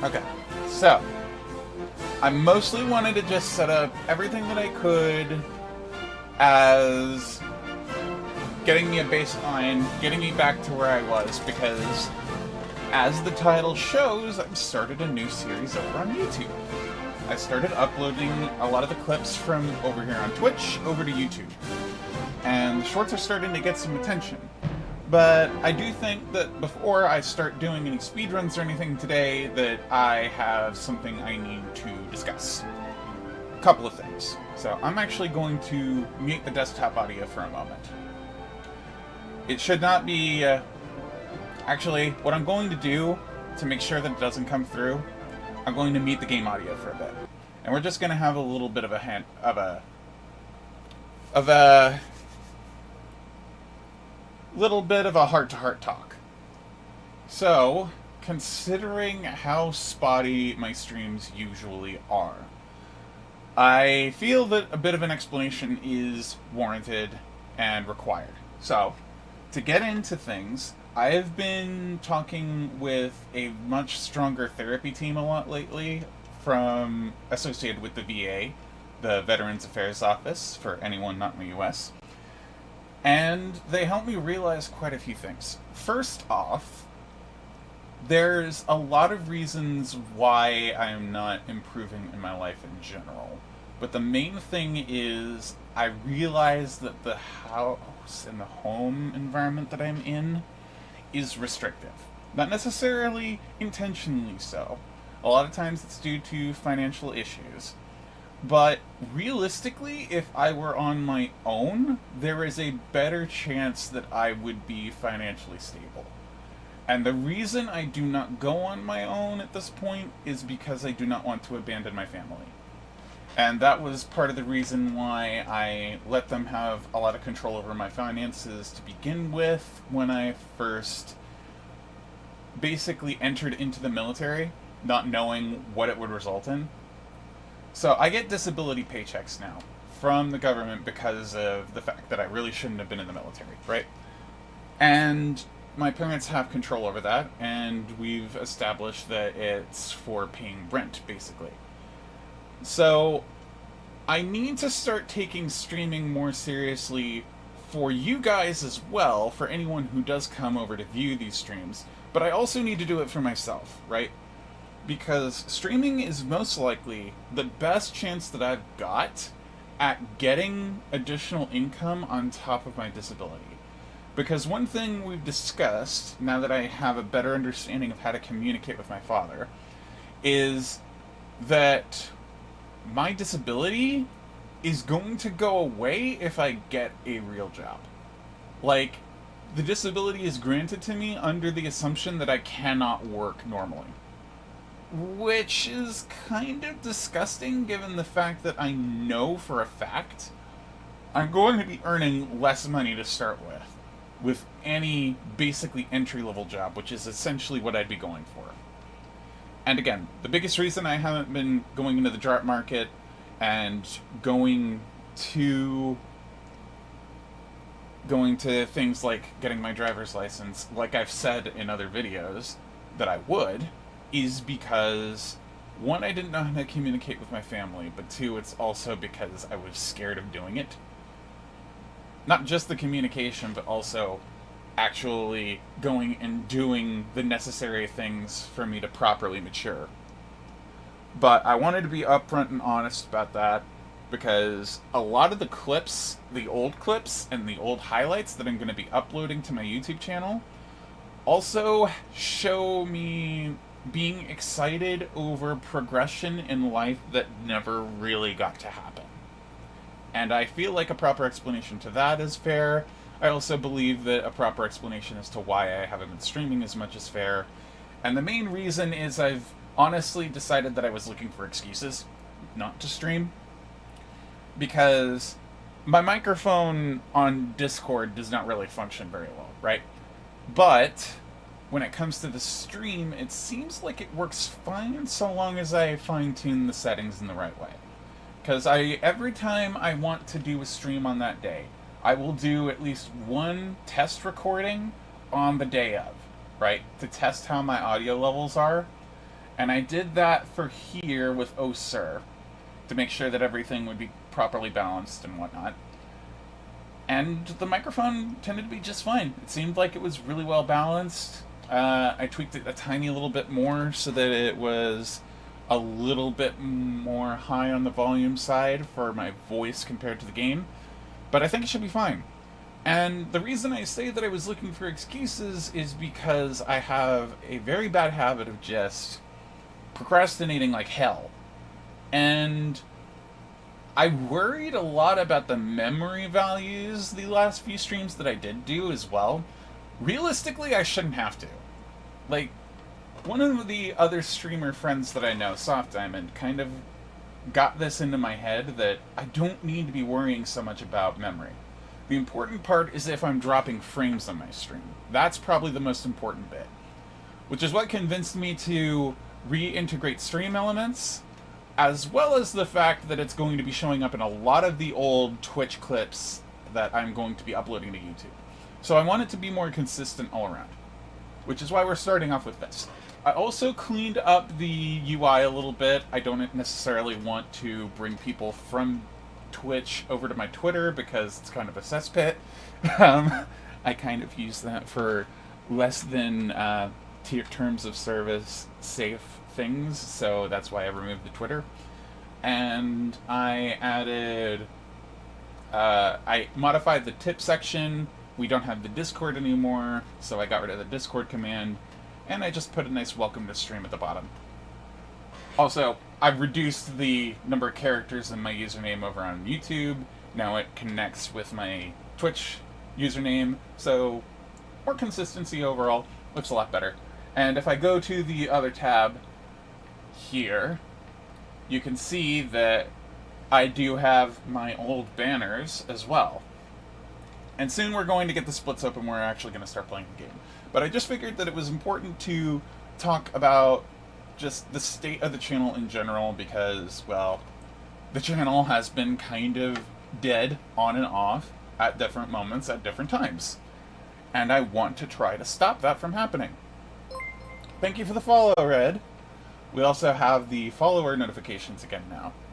Okay, so I mostly wanted to just set up everything that I could as getting me a baseline, getting me back to where I was, because as the title shows, I've started a new series over on YouTube. I started uploading a lot of the clips from over here on Twitch over to YouTube. And the shorts are starting to get some attention. But I do think that before I start doing any speedruns or anything today, that I have something I need to discuss. A couple of things. So I'm actually going to mute the desktop audio for a moment. It should not be... Actually, what I'm going to do to make sure that it doesn't come through, I'm going to mute the game audio for a bit. And we're just going to have a little bit of a little bit of a heart-to-heart talk. So, considering how spotty my streams usually are, I feel that a bit of an explanation is warranted and required. So, to get into things, I've been talking with a much stronger therapy team a lot lately, associated with the VA, the Veterans Affairs Office, for anyone not in the US. And they helped me realize quite a few things. First off, there's a lot of reasons why I'm not improving in my life in general. But the main thing is, I realize that the house and the home environment that I'm in is restrictive. Not necessarily intentionally so. A lot of times it's due to financial issues. But realistically, if I were on my own, there is a better chance that I would be financially stable. And the reason I do not go on my own at this point is because I do not want to abandon my family. And that was part of the reason why I let them have a lot of control over my finances to begin with when I first basically entered into the military, not knowing what it would result in. So I get disability paychecks now from the government because of the fact that I really shouldn't have been in the military, right? And my parents have control over that, and we've established that it's for paying rent, basically. So I need to start taking streaming more seriously for you guys as well, for anyone who does come over to view these streams. But I also need to do it for myself, right? Because streaming is most likely the best chance that I've got at getting additional income on top of my disability. Because one thing we've discussed, now that I have a better understanding of how to communicate with my father, is that my disability is going to go away if I get a real job. Like, the disability is granted to me under the assumption that I cannot work normally. Which is kind of disgusting given the fact that I know for a fact I'm going to be earning less money to start with any basically entry-level job, which is essentially what I'd be going for. And again, the biggest reason I haven't been going into the job market and going to things like getting my driver's license, like I've said in other videos that I would, is because, one, I didn't know how to communicate with my family, but two, it's also because I was scared of doing it. Not just the communication, but also actually going and doing the necessary things for me to properly mature. But I wanted to be upfront and honest about that, because a lot of the clips, the old clips and the old highlights that I'm going to be uploading to my YouTube channel, also show me being excited over progression in life that never really got to happen. And I feel like a proper explanation to that is fair. I also believe that a proper explanation as to why I haven't been streaming as much is fair. And the main reason is I've honestly decided that I was looking for excuses not to stream. Because my microphone on Discord does not really function very well, right? But when it comes to the stream, it seems like it works fine so long as I fine-tune the settings in the right way. Because every time I want to do a stream on that day, I will do at least one test recording on the day of, right? To test how my audio levels are. And I did that for here with Oh Sir, to make sure that everything would be properly balanced and whatnot. And the microphone tended to be just fine. It seemed like it was really well balanced. I tweaked it a tiny little bit more so that it was a little bit more high on the volume side for my voice compared to the game. But I think it should be fine. And the reason I say that I was looking for excuses is because I have a very bad habit of just procrastinating like hell. And I worried a lot about the memory values the last few streams that I did do as well. Realistically, I shouldn't have to. Like, one of the other streamer friends that I know, Soft Diamond, kind of got this into my head that I don't need to be worrying so much about memory. The important part is if I'm dropping frames on my stream. That's probably the most important bit. Which is what convinced me to reintegrate stream elements, as well as the fact that it's going to be showing up in a lot of the old Twitch clips that I'm going to be uploading to YouTube. So I want it to be more consistent all around, which is why we're starting off with this. I also cleaned up the UI a little bit. I don't necessarily want to bring people from Twitch over to my Twitter because it's kind of a cesspit. I kind of use that for less than terms of service safe things, so that's why I removed the Twitter. And I added, I modified the tip section. We don't have the Discord anymore, so I got rid of the Discord command, and I just put a nice welcome to stream at the bottom. Also, I've reduced the number of characters in my username over on YouTube. Now it connects with my Twitch username, so more consistency overall. Looks a lot better. And if I go to the other tab here, you can see that I do have my old banners as well. And soon we're going to get the splits open. We're actually going to start playing the game. But I just figured that it was important to talk about just the state of the channel in general because, well, the channel has been kind of dead on and off at different moments at different times. And I want to try to stop that from happening. Thank you for the follow, Red. We also have the follower notifications again now.